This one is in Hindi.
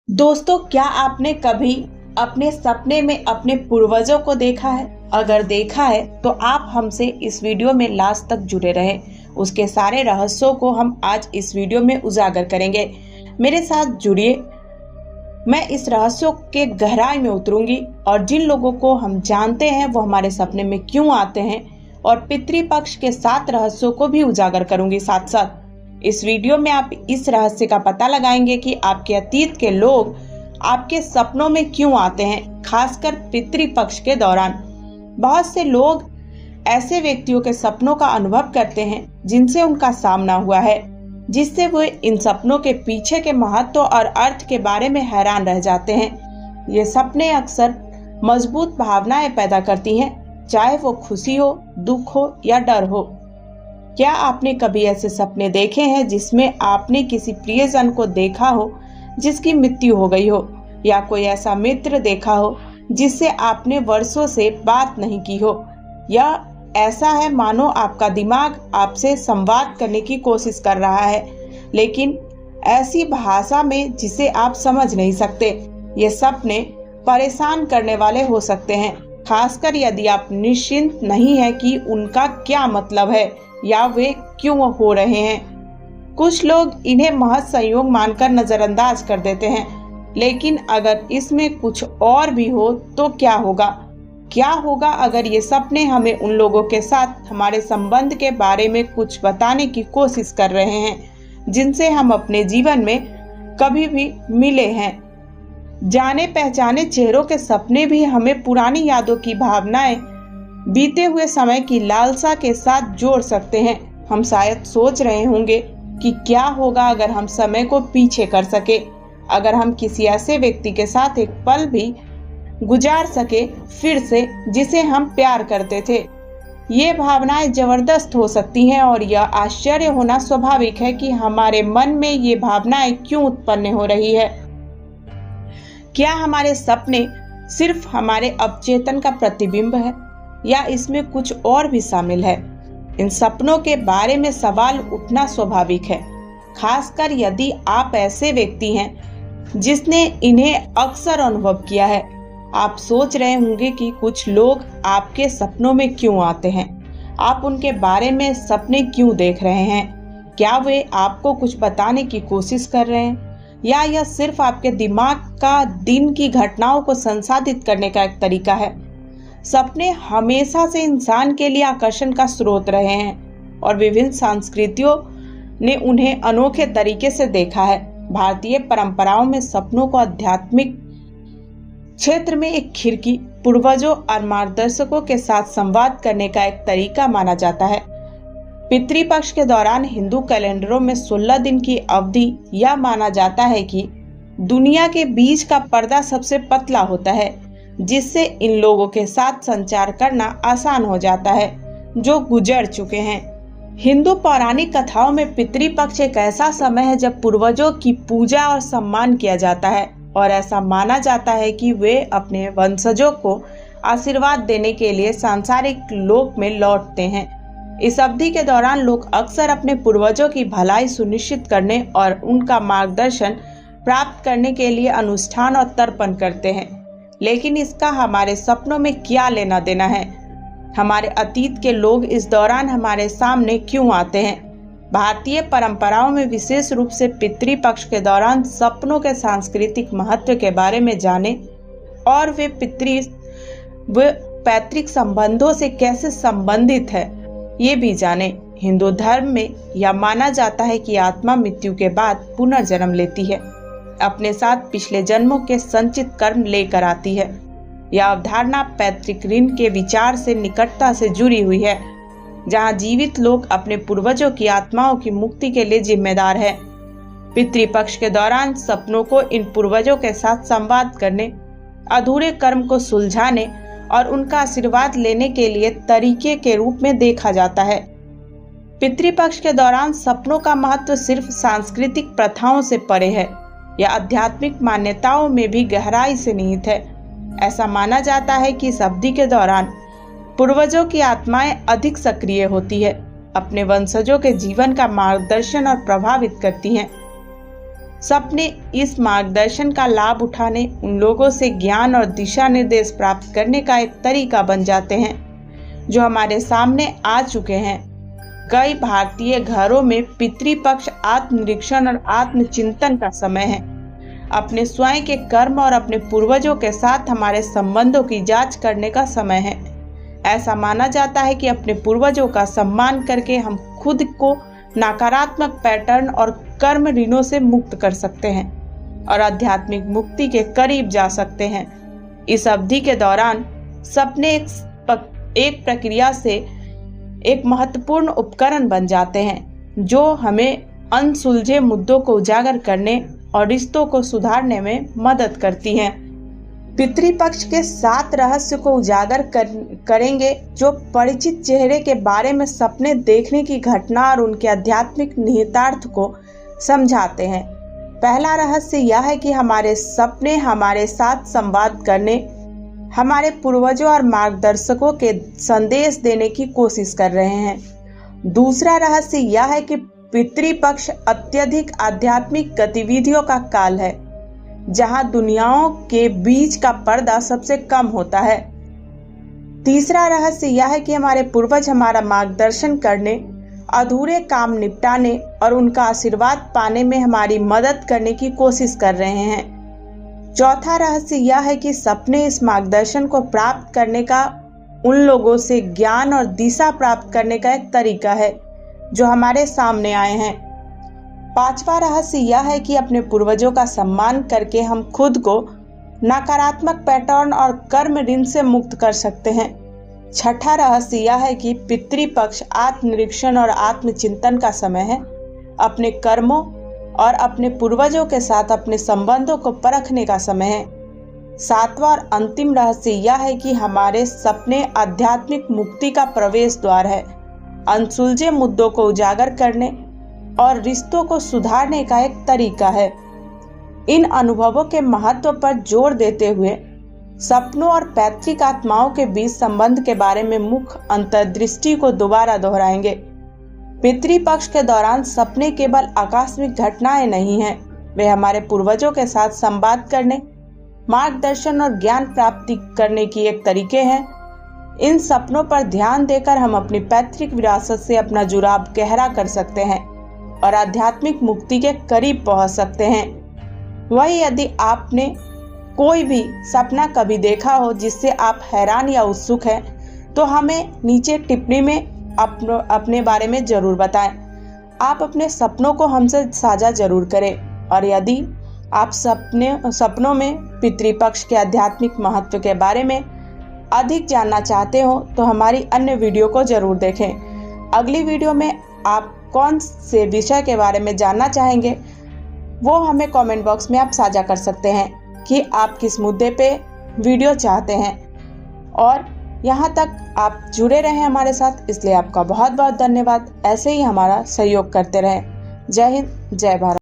दोस्तों, क्या आपने कभी अपने सपने में अपने पूर्वजों को देखा है? अगर देखा है तो आप हमसे इस वीडियो में लास्ट तक जुड़े रहें। उसके सारे रहस्यों को हम आज इस वीडियो में उजागर करेंगे। मेरे साथ जुड़िए। मैं इस रहस्यों के गहराई में उतरूंगी और जिन लोगों को हम जानते हैं वो हमारे सपने में क्यों आते हैं, और पितृपक्ष के 7 रहस्यों को भी उजागर करूंगी साथ साथ। इस वीडियो में आप इस रहस्य का पता लगाएंगे कि आपके अतीत के लोग आपके सपनों में क्यों आते हैं, खासकर पितृपक्ष के दौरान। बहुत से लोग ऐसे व्यक्तियों के सपनों का अनुभव करते हैं जिनसे उनका सामना हुआ है, जिससे वो इन सपनों के पीछे के महत्व और अर्थ के बारे में हैरान रह जाते हैं। ये सपने अक्सर मजबूत भावनाएं पैदा करती हैं, चाहे वो खुशी हो, दुख हो या डर हो। क्या आपने कभी ऐसे सपने देखे हैं जिसमें आपने किसी प्रियजन को देखा हो जिसकी मृत्यु हो गई हो, या कोई ऐसा मित्र देखा हो जिससे आपने वर्षों से बात नहीं की हो, या ऐसा है मानो आपका दिमाग आपसे संवाद करने की कोशिश कर रहा है, लेकिन ऐसी भाषा में जिसे आप समझ नहीं सकते। ये सपने परेशान करने वाले हो सकते हैं, खासकर यदि आप निश्चिंत नहीं है कि उनका क्या मतलब है या वे क्यों हो रहे हैं। कुछ लोग इन्हें महज संयोग मानकर नजरअंदाज कर देते हैं, लेकिन अगर इसमें कुछ और भी हो तो क्या होगा? क्या होगा अगर ये सपने हमें उन लोगों के साथ हमारे संबंध के बारे में कुछ बताने की कोशिश कर रहे हैं जिनसे हम अपने जीवन में कभी भी मिले हैं। जाने पहचाने चेहरों के सपने भी हमें पुरानी यादों की भावनाएं, बीते हुए समय की लालसा के साथ जोड़ सकते हैं। हम शायद सोच रहे होंगे कि क्या होगा अगर हम समय को पीछे कर सके, अगर हम किसी ऐसे व्यक्ति के साथ एक पल भी गुजार सके फिर से जिसे हम प्यार करते थे। ये भावनाएं जबरदस्त हो सकती हैं और यह आश्चर्य होना स्वाभाविक है कि हमारे मन में ये भावनाएं क्यों उत्पन्न हो रही है। क्या हमारे सपने सिर्फ हमारे अवचेतन का प्रतिबिंब है, या इसमें कुछ और भी शामिल है? इन सपनों के बारे में सवाल उठना स्वाभाविक है, खासकर यदि आप ऐसे व्यक्ति हैं जिसने इन्हें अक्सर अनुभव किया है। आप सोच रहे होंगे कि कुछ लोग आपके सपनों में क्यों आते हैं, आप उनके बारे में सपने क्यों देख रहे हैं। क्या वे आपको कुछ बताने की कोशिश कर रहे हैं, या यह सिर्फ आपके दिमाग का दिन की घटनाओं को संसाधित करने का एक तरीका है? सपने हमेशा से इंसान के लिए आकर्षण का स्रोत रहे हैं और विभिन्न संस्कृतियों ने उन्हें अनोखे तरीके से देखा है। भारतीय परंपराओं में सपनों को आध्यात्मिक क्षेत्र में एक खिड़की, पूर्वजों और मार्गदर्शकों के साथ संवाद करने का एक तरीका माना जाता है। पितृपक्ष के दौरान हिंदू कैलेंडरों में 16 दिन की अवधि यह माना जाता है कि दुनिया के बीच का पर्दा सबसे पतला होता है, जिससे इन लोगों के साथ संचार करना आसान हो जाता है जो गुजर चुके हैं। हिंदू पौराणिक कथाओं में पितृपक्ष एक ऐसा समय है जब पूर्वजों की पूजा और सम्मान किया जाता है, और ऐसा माना जाता है कि वे अपने वंशजों को आशीर्वाद देने के लिए सांसारिक लोक में लौटते हैं। इस अवधि के दौरान लोग अक्सर अपने पूर्वजों की भलाई सुनिश्चित करने और उनका मार्गदर्शन प्राप्त करने के लिए अनुष्ठान और तर्पण करते हैं। लेकिन इसका हमारे सपनों में क्या लेना देना है? हमारे अतीत के लोग इस दौरान हमारे सामने क्यों आते हैं? भारतीय परंपराओं में विशेष रूप से पितृपक्ष के दौरान सपनों के सांस्कृतिक महत्व के बारे में जाने और वे पैतृक संबंधों से कैसे संबंधित है ये भी जाने। हिंदू धर्म में यह माना जाता है कि आत्मा मृत्यु के बाद पुनर्जन्म लेती है, अपने साथ पिछले जन्मों के संचित कर्म लेकर आती है। यह अवधारणा पैतृक ऋण के विचार से निकटता से जुड़ी हुई है, जहां जीवित लोग अपने पूर्वजों की आत्माओं की मुक्ति के लिए जिम्मेदार हैं। पितृपक्ष के दौरान सपनों को इन पूर्वजों के साथ संवाद करने, अधूरे कर्म को सुलझाने और उनका आशीर्वाद लेने के लिए तरीके के रूप में देखा जाता है। पितृपक्ष के दौरान सपनों का महत्व सिर्फ सांस्कृतिक प्रथाओं से परे है, या आध्यात्मिक मान्यताओं में भी गहराई से निहित है। ऐसा माना जाता है कि इस अवधि के दौरान पूर्वजों की आत्माएं अधिक सक्रिय होती है, अपने वंशजों के जीवन का मार्गदर्शन और प्रभावित करती हैं। सपने इस मार्गदर्शन का लाभ उठाने, उन लोगों से ज्ञान और दिशा निर्देश प्राप्त करने का एक तरीका बन जाते हैं जो हमारे सामने आ चुके हैं। कई भारतीय घरों में पितृपक्ष आत्मनिरीक्षण और आत्मचिंतन का समय है। अपने स्वयं के कर्म और अपने पूर्वजों के साथ हमारे संबंधों की जांच करने का समय है। ऐसा माना जाता है कि अपने पूर्वजों का सम्मान करके हम खुद को नकारात्मक पैटर्न और कर्म ऋणों से मुक्त कर सकते हैं और आध्यात्मिक मुक्ति के करीब जा सकते हैं। इस अवधि के दौरान सपने एक प्रक्रिया से एक महत्वपूर्ण उपकरण बन जाते हैं जो हमें अनसुलझे मुद्दों को उजागर करने और रिश्तों को सुधारने में मदद करती हैं। पितृपक्ष के 7 रहस्य को उजागर करेंगे जो परिचित चेहरे के बारे में सपने देखने की घटना और उनके आध्यात्मिक निहितार्थ को समझाते हैं। पहला रहस्य यह है कि हमारे सपने हमारे साथ संवाद करने, हमारे पूर्वजों और मार्गदर्शकों के संदेश देने की कोशिश कर रहे हैं। दूसरा रहस्य यह है कि पितृपक्ष अत्यधिक आध्यात्मिक गतिविधियों का काल है जहां दुनियाओं के बीच का पर्दा सबसे कम होता है। तीसरा रहस्य यह है कि हमारे पूर्वज हमारा मार्गदर्शन करने, अधूरे काम निपटाने और उनका आशीर्वाद पाने में हमारी मदद करने की कोशिश कर रहे हैं। चौथा रहस्य यह है कि सपने इस मार्गदर्शन को प्राप्त करने का, उन लोगों से ज्ञान और दिशा प्राप्त करने का एक तरीका है जो हमारे सामने आए हैं। पांचवा रहस्य यह है कि अपने पूर्वजों का सम्मान करके हम खुद को नकारात्मक पैटर्न और कर्म ऋण से मुक्त कर सकते हैं। छठा रहस्य यह है कि पितृपक्ष आत्मनिरीक्षण और आत्मचिंतन का समय है। अपने कर्मों और अपने पूर्वजों के साथ अपने संबंधों को परखने का समय है। सातवां और अंतिम रहस्य यह है कि हमारे सपने आध्यात्मिक मुक्ति का प्रवेश द्वार है, अनसुलझे मुद्दों को उजागर करने और रिश्तों को सुधारने का एक तरीका है। इन अनुभवों के महत्व पर जोर देते हुए सपनों और पैतृक आत्माओं के बीच संबंध के बारे में मुख्य अंतर्दृष्टि को दोबारा दोहराएंगे। पितृपक्ष के दौरान सपने केवल आकस्मिक घटनाएं नहीं हैं, वे हमारे पूर्वजों के साथ संवाद करने, मार्गदर्शन और ज्ञान प्राप्ति करने की एक तरीके हैं। इन सपनों पर ध्यान देकर हम अपनी पैतृक विरासत से अपना जुड़ाव गहरा कर सकते हैं और आध्यात्मिक मुक्ति के करीब पहुंच सकते हैं। वही यदि आपने कोई भी सपना कभी देखा हो जिससे आप हैरान या उत्सुक हैं, तो हमें नीचे टिप्पणी में अपने बारे में जरूर बताएं। आप अपने सपनों को हमसे साझा जरूर करें और यदि आप सपनों में पितृपक्ष के आध्यात्मिक महत्व के बारे में अधिक जानना चाहते हो तो हमारी अन्य वीडियो को जरूर देखें। अगली वीडियो में आप कौन से विषय के बारे में जानना चाहेंगे वो हमें कमेंट बॉक्स में आप साझा कर सकते हैं कि आप किस मुद्दे पे वीडियो चाहते हैं। और यहाँ तक आप जुड़े रहे हमारे साथ, इसलिए आपका बहुत बहुत धन्यवाद। ऐसे ही हमारा सहयोग करते रहें। जय हिंद, जय भारत।